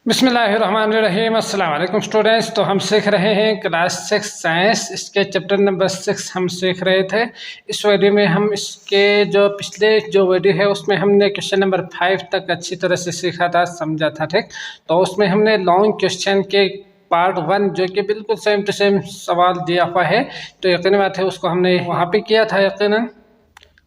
बिस्मिल्लाहिर्रहमानिर्रहीम। अस्सलाम वालेकुम स्टूडेंट्स। तो हम सीख रहे हैं क्लास 6 साइंस, इसके चैप्टर नंबर 6 हम सीख रहे थे। इस वीडियो में हम इसके जो पिछले जो वीडियो है उसमें हमने क्वेश्चन नंबर 5 तक अच्छी तरह से सीखा था, समझा था, ठीक। तो उसमें हमने लॉन्ग क्वेश्चन के पार्ट 1 जो कि बिल्कुल सेम टू सेम सवाल दिया हुआ है, तो यकीन बात है उसको हमने वहाँ पे किया था यकीनन।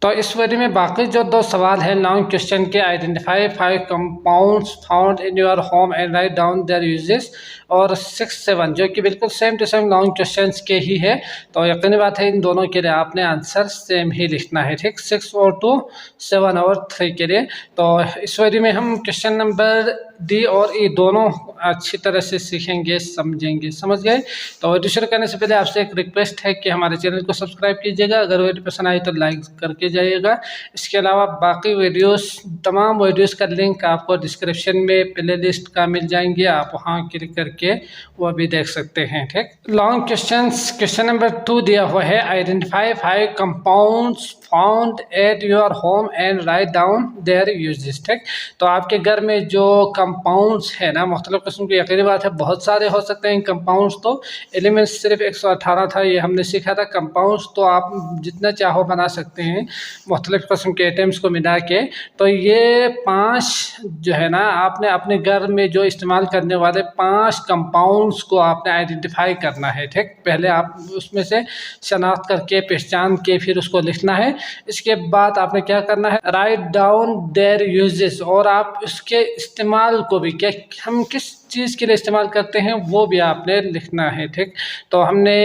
तो इस वीडियो में बाकी जो दो सवाल हैं लॉन्ग क्वेश्चन के, identify 5 compounds found in your home and write down their uses, और 6, 7 जो कि बिल्कुल same to same long questions के ही है। तो यकीनी बात है इन दोनों के लिए आपने आंसर सेम ही लिखना है, ठीक। 6 और 2, 7 और 3 के लिए। तो इस वीडियो में हम क्वेश्चन नंबर डी और ई दोनों अच्छी तरह से सीखेंगे, समझेंगे, समझ गए। तो वीडियो शुरू करने से पहले आपसे एक रिक्वेस्ट है कि हमारे चैनल को सब्सक्राइब कीजिएगा, अगर वीडियो पसंद आई तो लाइक करके जाइएगा। इसके अलावा बाकी वीडियोस, तमाम वीडियोस का लिंक आपको डिस्क्रिप्शन में प्लेलिस्ट का मिल जाएंगे, आप वहां क्लिक करके वो भी देख सकते हैं, ठीक। लॉन्ग क्वेश्चंस, क्वेश्चन नंबर 2 दिया हुआ है, identify 5 compounds found at your home and write down their uses, ठीक। तो आपके घर में जो कंपाउंड्स है ना, मुख्तलिफ किस्म की, यकीनी बात है बहुत सारे हो सकते हैं कंपाउंड्स। तो एलिमेंट्स सिर्फ 118 था, ये हमने सीखा था। कंपाउंड्स तो आप जितना चाहो बना सकते हैं मुख्तलिफ किस्म के आइटम्स को मिला के। तो ये 5 जो है ना, आपने अपने घर में जो इस्तेमाल करने वाले 5 कंपाउंड्स को आपने आइडेंटिफाई करना है, ठीक। पहले आप उसमें से शनाख्त करके, पहचान के, फिर उसको लिखना है। इसके बाद आपने क्या करना है, राइट डाउन देयर यूजेस, और आप उसके इस्तेमाल को भी, क्या हम किस चीज़ के लिए इस्तेमाल करते हैं वो भी आपने लिखना है, ठीक। तो हमने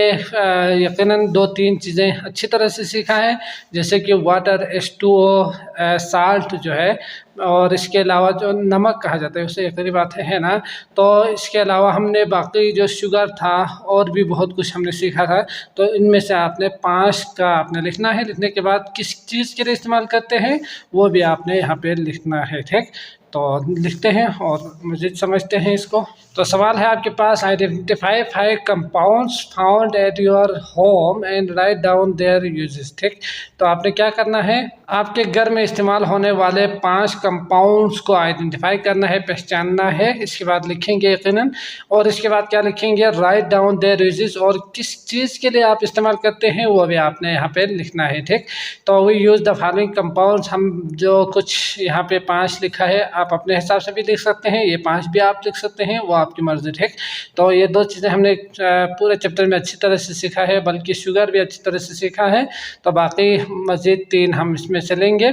यकीनन 2-3 चीज़ें अच्छी तरह से सीखा है, जैसे कि वाटर, H2O, साल्ट जो है, और इसके अलावा जो नमक कहा जाता है उसे, यकीनी बात है ना। तो इसके अलावा हमने बाकी जो शुगर था और भी बहुत कुछ हमने सीखा था। तो इनमें से आपने 5 का आपने लिखना है। लिखने के बाद किस चीज़ के लिए इस्तेमाल करते हैं वो भी आपने यहाँ पे लिखना है, ठीक। तो लिखते हैं और मज़ीद समझते हैं इसको। तो सवाल है आपके पास, identify 5 compounds found at your home and write down their uses, ठीक। तो आपने क्या करना है, आपके घर में इस्तेमाल होने वाले 5 कंपाउंड्स को आइडेंटिफाई करना है, पहचानना है। इसके बाद लिखेंगे यकीनन, और इसके बाद क्या लिखेंगे, राइट डाउन देयर यूजेस, और किस चीज़ के लिए आप इस्तेमाल करते हैं वो भी आपने यहाँ पे लिखना है, ठीक। तो we use the following compounds, हम जो कुछ यहाँ पे 5 लिखा है आप अपने हिसाब से भी लिख सकते हैं, ये 5 भी आप लिख सकते हैं, वो आपकी मर्जी, ठीक। तो ये 2 चीज़ें हमने पूरे चैप्टर में अच्छी तरह से सीखा है, बल्कि शुगर भी अच्छी तरह से सीखा है। तो बाकी मज़ीद 3 हम इसमें चलेंगे।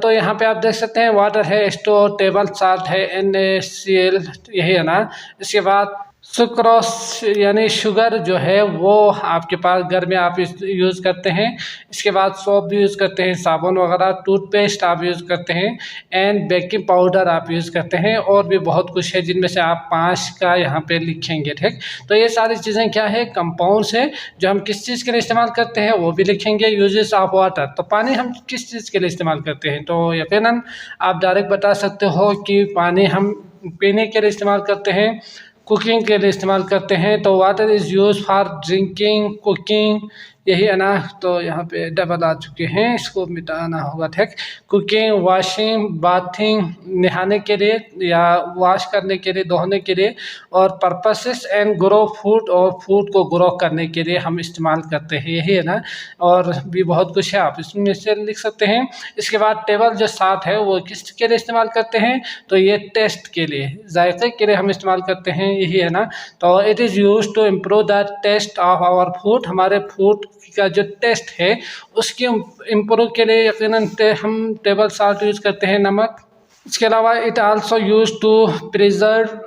तो यहाँ पे आप देख सकते हैं, वाटर है, H2O, टेबल साल्ट है, NaCl, यही है ना। इसके बाद सुक्रोस यानी शुगर जो है वो आपके पास घर में आप यूज़ करते हैं। इसके बाद सोप भी यूज़ करते हैं, साबुन वगैरह, टूथपेस्ट आप यूज़ करते हैं, एंड बेकिंग पाउडर आप यूज़ करते हैं, और भी बहुत कुछ है जिनमें से आप 5 का यहाँ पे लिखेंगे, ठीक। तो ये सारी चीज़ें क्या है, कंपाउंड्स है जो हम किस चीज़ के लिए इस्तेमाल करते हैं वो भी लिखेंगे। यूजेस ऑफ वाटर, तो पानी हम किस चीज़ के लिए इस्तेमाल करते हैं, तो यकीनन आप डायरेक्ट बता सकते हो कि पानी हम पीने के लिए इस्तेमाल करते हैं, कुकिंग के लिए इस्तेमाल करते हैं। तो water is use for drinking, cooking, यही है ना। तो यहाँ पे डबल आ चुके हैं, इसको मिटाना होगा, ठीक। कुकिंग, वॉशिंग, बाथिंग, नहाने के लिए या वॉश करने के लिए, धोने के लिए, और पर्पसेस एंड ग्रो फूड, और फूड को ग्रो करने के लिए हम इस्तेमाल करते हैं, यही है ना। और भी बहुत कुछ है, आप इसमें से लिख सकते हैं। इसके बाद टेबल जो साथ है वो किस के लिए इस्तेमाल करते हैं, तो ये टेस्ट के लिए, जायके के लिए हम इस्तेमाल करते हैं, यही है ना। तो it is use to improve the taste of our food, हमारे फूड का जो टेस्ट है उसकी इम्प्रूव के लिए यकीनन हम टेबल साल्ट यूज़ करते हैं, नमक। इसके अलावा it also use to preserve,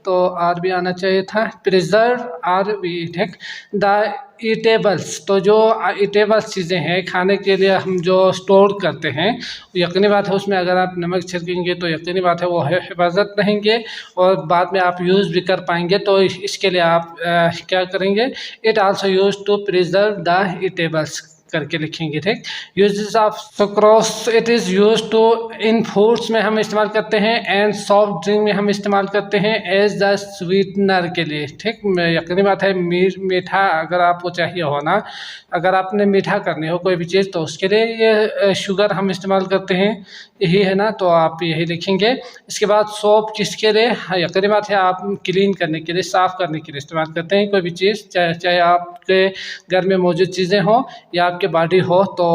तो आर भी आना चाहिए था, प्रिजर्व आर भी, ठीक। द ईटेबल्स, तो जो ईटेबल्स चीज़ें हैं खाने के लिए हम जो स्टोर करते हैं, यकीनी बात है उसमें अगर आप नमक छिड़केंगे तो यकीनी बात है वो हिफाजत रहेंगे और बाद में आप यूज़ भी कर पाएंगे। तो इसके लिए आप क्या करेंगे, it also use to preserve the eatables, करके लिखेंगे, ठीक। Uses of sucrose, it is use to in foods में हम इस्तेमाल करते हैं, एंड सॉफ्ट ड्रिंक में हम इस्तेमाल करते हैं एज द स्वीटनर के लिए, ठीक। यकीनी बात है मीठा अगर आपको चाहिए हो ना, अगर आपने मीठा करनी हो कोई भी चीज़ तो उसके लिए ये शुगर हम इस्तेमाल करते हैं, यही है ना, तो आप यही लिखेंगे। इसके बाद सोप किसके लिए, हाँ, यकीनी बात है आप क्लीन करने के लिए, साफ़ करने के लिए इस्तेमाल करते हैं कोई भी चीज़, चाहे आपके घर में मौजूद चीज़ें हों या आपके बॉडी हो, तो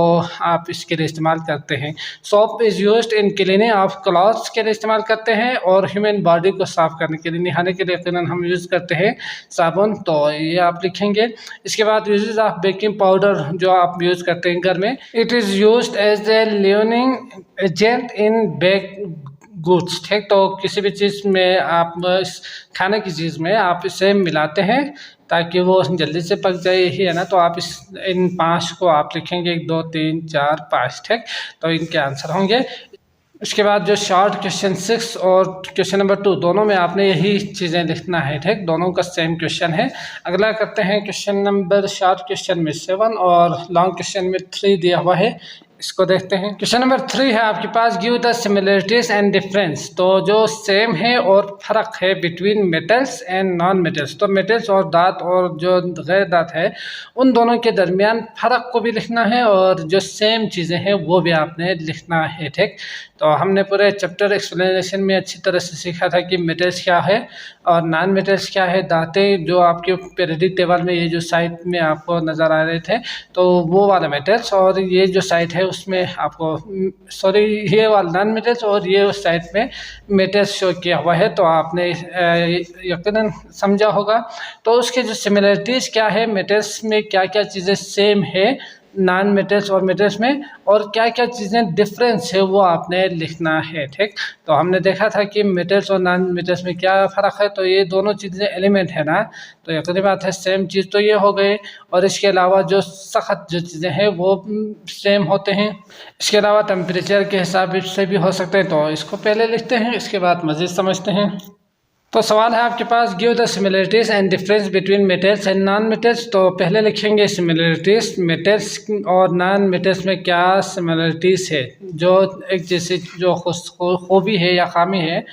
आप इसके लिए इस्तेमाल करते हैं। Soap is used in cleaning of clothes के लिए इस्तेमाल करते हैं, और ह्यूमन बॉडी को साफ़ करने के लिए, नहाने के लिए यकीनन हम यूज़ करते हैं साबुन, तो ये आप लिखेंगे। इसके बाद यूजेस ऑफ बेकिंग पाउडर जो आप यूज़ करते हैं घर में, it is used as a leavening agent in bake goods, ठीक। तो किसी भी चीज़ में आप खाने की चीज़ में आप इसे मिलाते हैं ताकि वो जल्दी से पक जाए, यही है ना, तो आप इन 5 को आप लिखेंगे, 1 2 3 4 5, ठीक। तो इनके आंसर होंगे। इसके बाद जो शॉर्ट क्वेश्चन 6 और क्वेश्चन नंबर 2 दोनों में आपने यही चीज़ें लिखना है, ठीक। दोनों का सेम क्वेश्चन है। अगला करते हैं क्वेश्चन नंबर, शॉर्ट क्वेश्चन में 7 और लॉन्ग क्वेश्चन में 3 दिया हुआ है, इसको देखते हैं। क्वेश्चन नंबर 3 है आपके पास, give the similarities and difference, तो जो सेम है और फर्क है between metals and non metals, तो मेटल्स और धात और जो गैर धात है उन दोनों के दरमियान फ़र्क को भी लिखना है, और जो सेम चीज़ें हैं वो भी आपने लिखना है, ठीक। तो हमने पूरे चैप्टर एक्सप्लेनेशन में अच्छी तरह से सीखा था कि मेटल्स क्या है और नॉन मेटल्स क्या है, धातें जो आपके पीरियडिक टेबल में ये जो साइट में आपको नज़र आ रहे थे, तो वो वाला मेटल्स, और ये जो साइट है उसमें आपको सॉरी ये वाला नॉन मेटल्स, और ये उस साइट में मेटल्स शो किया हुआ है, तो आपने यकीनन समझा होगा। तो उसके जो सिमिलरिटीज़ क्या है, मेटल्स में क्या क्या चीज़ें सेम है नॉन मेटल्स और मेटल्स में, और क्या क्या चीज़ें डिफरेंस है वो आपने लिखना है, ठीक। तो हमने देखा था कि मेटल्स और नॉन मेटल्स में क्या फ़र्क है, तो ये दोनों चीज़ें एलिमेंट है ना, तो यकीनी बात है सेम चीज़ तो ये हो गए, और इसके अलावा जो सख्त जो चीज़ें हैं वो सेम होते हैं। इसके अलावा टेम्परेचर के हिसाब से भी हो सकते हैं, तो इसको पहले लिखते हैं, इसके बाद मज़ीद समझते हैं। तो सवाल है आपके पास, give the similarities and difference between metals and non metals, तो पहले लिखेंगे सिमिलरिटीज़, मेटल्स और नॉन मेटल्स में क्या सिमिलरिटीज़ है, जो एक जैसे जो खूबी है या खामी है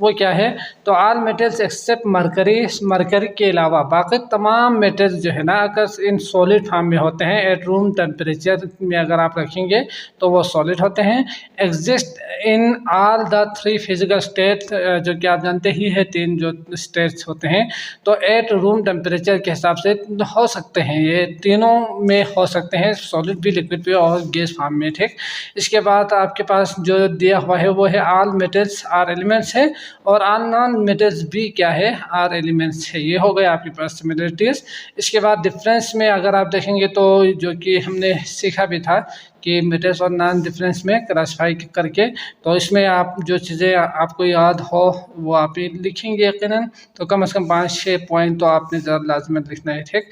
वो क्या है। तो ऑल मेटल्स एक्सेप्ट मरकरी के अलावा बाकी तमाम मेटल्स जो है ना, अगर इन सॉलिड फॉर्म में होते हैं, एट रूम टेम्परेचर में अगर आप रखेंगे तो वो सॉलिड होते हैं। Exist in all the 3 physical state, जो कि आप जानते ही है 3 जो स्टेट्स होते हैं, तो एट रूम टेम्परेचर के हिसाब से हो सकते हैं, ये तीनों में हो सकते हैं, सॉलिड भी, लिक्विड भी और गैस फॉर्म में, ठीक। इसके बाद आपके पास जो दिया हुआ है वो है ऑल मेटल्स आर एलिमेंट्स है, और ऑल नॉन मेटल्स भी क्या है, आर एलिमेंट्स है। ये हो गए आपके पास सिमिलरिटीज़। इसके बाद डिफरेंस में अगर आप देखेंगे तो जो कि हमने सीखा भी था कि मेटल्स और नॉन डिफरेंस में क्लासीफाई करके, तो इसमें आप जो चीज़ें आपको याद हो वो आप लिखेंगे यकीनन, तो कम से कम 5-6 पॉइंट तो आपने ज़रा लाजमत लिखना है, ठीक।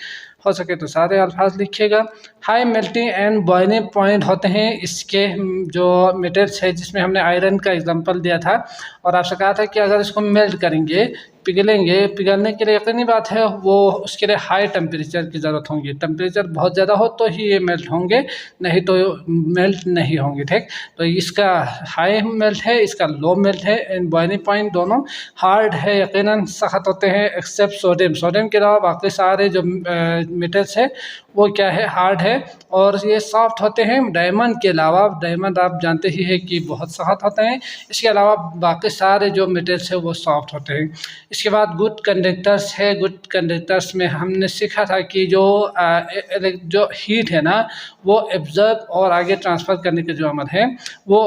हो सके तो सारे अल्फाज लिखिएगा। High melting and boiling point होते हैं इसके जो मेटल्स है, जिसमें हमने आयरन का एग्जांपल दिया था, और आपसे कहा था कि अगर इसको मेल्ट करेंगे, पिघलने के लिए यकीनी बात है वो उसके लिए हाई टेम्परेचर की ज़रूरत होगी, टेम्परेचर बहुत ज़्यादा हो तो ही ये मेल्ट होंगे, नहीं तो मेल्ट नहीं होंगे, ठीक। तो इसका हाई मेल्ट है, इसका लो मेल्ट है, एंड बॉइलिंग पॉइंट दोनों हार्ड है, यकीनन सख्त होते हैं, एक्सेप्ट सोडियम के अलावा बाकी सारे जो मेटल्स है वो क्या है, हार्ड है, और ये सॉफ्ट होते हैं डायमंड के अलावा। डायमंड आप जानते ही है कि बहुत सख्त होते हैं, इसके अलावा बाकी सारे जो मेटल्स है वो सॉफ्ट होते हैं। इसके बाद गुड कंडक्टर्स है, गुड कंडक्टर्स में हमने सीखा था कि जो हीट है ना वो एब्जॉर्ब और आगे ट्रांसफ़र करने का जो अमल है वो,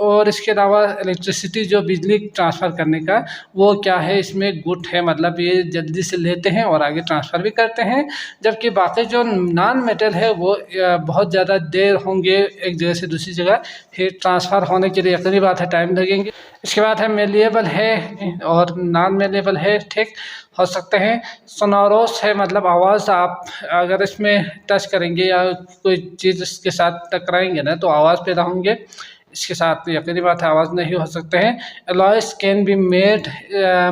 और इसके अलावा इलेक्ट्रिसिटी जो बिजली ट्रांसफ़र करने का वो क्या है, इसमें गुड है, मतलब ये जल्दी से लेते हैं और आगे ट्रांसफ़र भी करते हैं, जबकि बाकी जो नॉन मेटल है वो बहुत ज़्यादा देर होंगे एक जगह से दूसरी जगह हीट ट्रांसफ़र होने के लिए, यकीनी बात है टाइम लगेंगे। इसके बाद है मेलेबल है और नॉन मेलेबल है, ठीक हो सकते हैं। सोनोरस है, मतलब आवाज़ आप अगर इसमें टच करेंगे या कोई चीज़ इसके साथ टकराएंगे ना तो आवाज़ पैदा होंगे। इसके साथ यकीनी बात है आवाज़ नहीं हो सकते हैं। अलॉयस कैन बी मेड,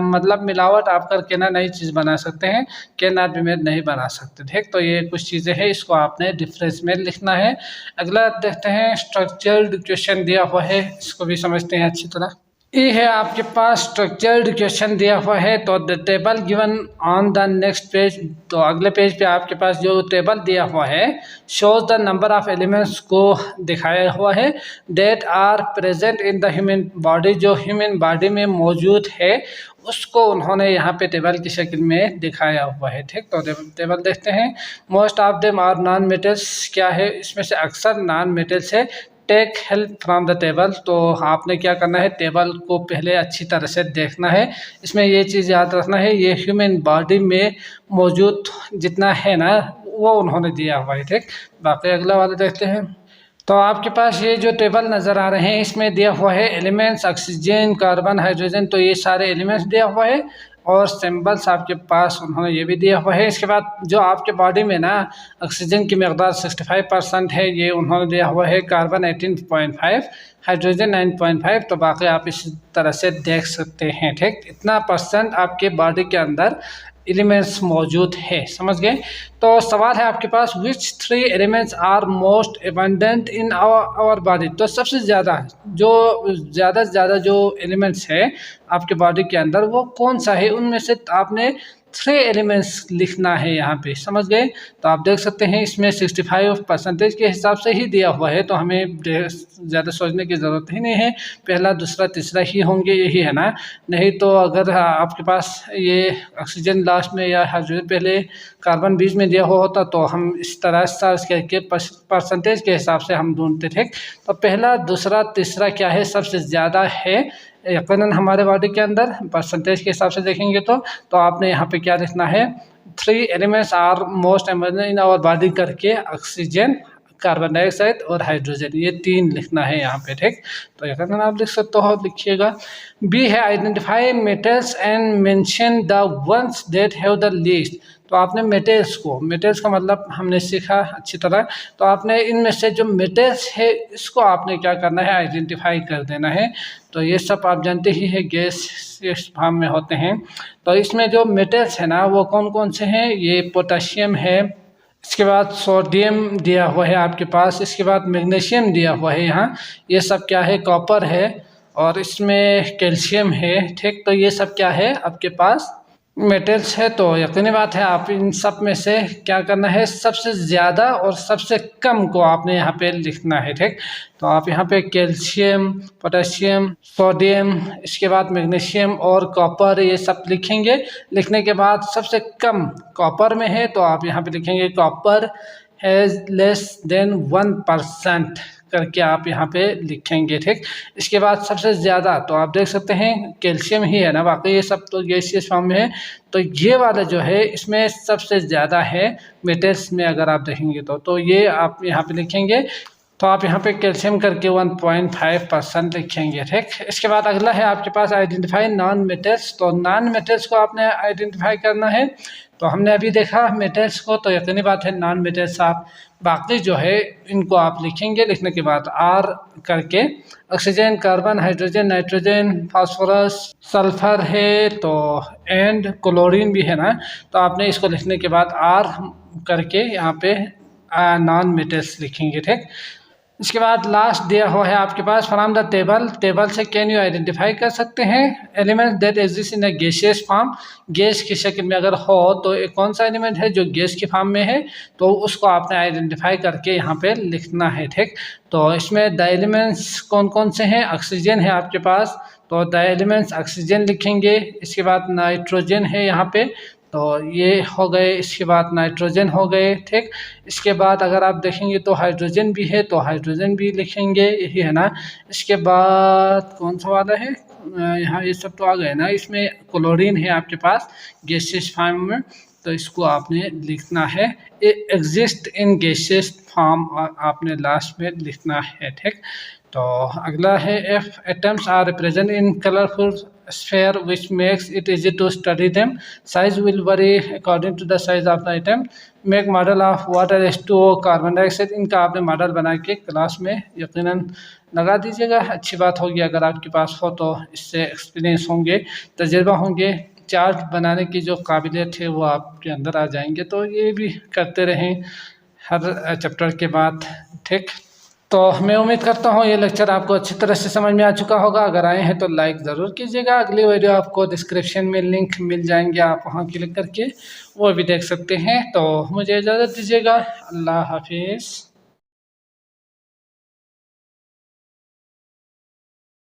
मतलब मिलावट आप करके ना नई चीज़ बना सकते हैं, कैन नॉट बी मेड नहीं बना सकते। ठीक, तो ये कुछ चीज़ें हैं, इसको आपने डिफरेंस में लिखना है। अगला देखते हैं, स्ट्रक्चर्ड क्वेश्चन दिया हुआ है, इसको भी समझते हैं अच्छी तरह। ये है आपके पास स्ट्रक्चर्ड क्वेश्चन दिया हुआ है, तो the table given on the next page, तो अगले पेज पे आपके पास जो टेबल दिया हुआ है shows the number of elements को दिखाया हुआ है that are present in the human body, जो ह्यूमन बॉडी में मौजूद है उसको उन्होंने यहाँ पे टेबल की शक्ल में दिखाया हुआ है। ठीक, तो टेबल देखते हैं। Most of them are non metals, क्या है इसमें से अक्सर नॉन मेटल्स है। Take help from the table, तो आपने क्या करना है, टेबल को पहले अच्छी तरह से देखना है। इसमें ये चीज़ याद रखना है, ये ह्यूमन बॉडी में मौजूद जितना है ना वो उन्होंने दिया हुआ है। ठीक, बाकी अगला वाला देखते हैं। तो आपके पास ये जो टेबल नज़र आ रहे हैं इसमें दिया हुआ है एलिमेंट्स ऑक्सीजन, कार्बन, हाइड्रोजन, तो ये सारे एलिमेंट्स दिया हुआ है और सिंबल्स आपके पास उन्होंने ये भी दिया हुआ है। इसके बाद जो आपके बॉडी में ना ऑक्सीजन की मकदार 65% है, ये उन्होंने दिया हुआ है। कार्बन 18.5, हाइड्रोजन 9.5, तो बाकी आप इस तरह से देख सकते हैं। ठीक, इतना परसेंट आपके बॉडी के अंदर एलिमेंट्स मौजूद है, समझ गए। तो सवाल है आपके पास, which 3 elements are most abundant in our body, तो सबसे ज़्यादा से ज़्यादा जो एलिमेंट्स है आपके बॉडी के अंदर वो कौन सा है, उनमें से आपने 3 एलिमेंट्स लिखना है यहाँ पे, समझ गए। तो आप देख सकते हैं इसमें 65% के हिसाब से ही दिया हुआ है, तो हमें ज़्यादा सोचने की ज़रूरत ही नहीं है, पहला दूसरा तीसरा ही होंगे, यही है ना। नहीं तो अगर आपके पास ये ऑक्सीजन लास्ट में या हाइड्रोजन पहले कार्बन बीच में दिया हुआ होता तो हम इस तरह सर्च करके परसेंटेज के हिसाब से हम ढूंढते थे। तो पहला दूसरा तीसरा क्या है, सबसे ज़्यादा है यकीनन हमारे बॉडी के अंदर, परसेंटेज के हिसाब से देखेंगे तो आपने यहाँ पे क्या लिखना है, 3 elements are most abundant in our body करके ऑक्सीजन, कार्बन डाइऑक्साइड और हाइड्रोजन, ये 3 लिखना है यहाँ पे। ठीक, तो यकीनन आप लिख सकते हो, लिखिएगा। बी है identify metals and mention the ones that have the least, तो आपने मेटल्स का मतलब हमने सीखा अच्छी तरह, तो आपने इनमें से जो मेटल्स है इसको आपने क्या करना है, आइडेंटिफाई कर देना है। तो ये सब आप जानते ही है गैस फॉर्म में होते हैं। तो इसमें जो मेटल्स है ना वो कौन कौन से हैं, ये पोटाशियम है, इसके बाद सोडियम दिया हुआ है आपके पास, इसके बाद मैग्नीशियम दिया हुआ है यहाँ, ये सब क्या है, कॉपर है, और इसमें कैल्शियम है। ठीक, तो ये सब क्या है आपके पास मेटल्स है। तो यकीनी बात है आप इन सब में से क्या करना है, सबसे ज़्यादा और सबसे कम को आपने यहाँ पे लिखना है। ठीक, तो आप यहाँ पे कैल्शियम, पोटेशियम, सोडियम, इसके बाद मैग्नीशियम और कॉपर ये सब लिखेंगे। लिखने के बाद सबसे कम कॉपर में है तो आप यहाँ पे लिखेंगे कॉपर हैज़ लेस देन 1% करके आप यहाँ पे लिखेंगे। ठीक, इसके बाद सबसे ज़्यादा तो आप देख सकते हैं कैल्शियम ही है ना, बाकी ये सब तो गैसियस फॉर्म में है, तो ये वाला जो है इसमें सबसे ज़्यादा है मेटल्स में, अगर आप देखेंगे तो ये आप यहाँ पे लिखेंगे। तो आप यहाँ पे कैल्शियम करके 1.5% लिखेंगे। ठीक, इसके बाद अगला है आपके पास आइडेंटिफाई नॉन मेटल्स, तो नॉन मेटल्स को आपने आइडेंटिफाई करना है। तो हमने अभी देखा मेटल्स को, तो यकीनी बात है नॉन मेटल्स आप बाकी जो है इनको आप लिखेंगे। लिखने के बाद आर करके oxygen, carbon, hydrogen, nitrogen, phosphorus, sulphur है, तो एंड क्लोरीन भी है ना, तो आपने इसको लिखने के बाद आर करके यहाँ पे नॉन मेटल्स लिखेंगे। ठीक, इसके बाद लास्ट दिया हुआ है आपके पास फ्रॉम द टेबल से कैन यू आइडेंटिफाई कर सकते हैं element that exist in a gaseous form, gas की शक्ल में अगर हो तो एक कौन सा एलिमेंट है जो गैस की फॉर्म में है, तो उसको आपने आइडेंटिफाई करके यहाँ पे लिखना है। ठीक, तो इसमें द एलिमेंट्स कौन कौन से हैं, ऑक्सीजन है आपके पास, तो द एलिमेंट्स ऑक्सीजन लिखेंगे। इसके बाद नाइट्रोजन है यहाँ पे, तो ये हो गए, इसके बाद नाइट्रोजन हो गए। ठीक, इसके बाद अगर आप देखेंगे तो हाइड्रोजन भी है, तो हाइड्रोजन भी लिखेंगे, यही है ना। इसके बाद कौन सा वाला है, यहाँ ये सब तो आ गए ना। इसमें क्लोरीन है आपके पास गैसियस फॉर्म में, तो इसको आपने लिखना है एग्जिस्ट इन गैसियस फॉर्म, आपने लास्ट में लिखना है। ठीक, तो अगला है if atoms are represent in colourful sphere which makes it easy to study them. Size will vary according to the size of the atom. Make model of water, H2O, carbon dioxide, इनका आपने model बना के class में यकीनन लगा दीजिएगा। अच्छी बात होगी अगर आपके पास हो तो इससे एक्सपीरियंस होंगे, तजुर्बा होंगे, चार्ट बनाने की जो काबिलियत है वो आपके अंदर आ जाएंगे। तो ये भी करते रहें हर चैप्टर के बाद। ठीक, तो मैं उम्मीद करता हूँ ये लेक्चर आपको अच्छी तरह से समझ में आ चुका होगा। अगर आए हैं तो लाइक ज़रूर कीजिएगा। अगली वीडियो आपको डिस्क्रिप्शन में लिंक मिल जाएंगे, आप वहाँ क्लिक करके वो भी देख सकते हैं। तो मुझे इजाज़त दीजिएगा। अल्लाह हाफिज़।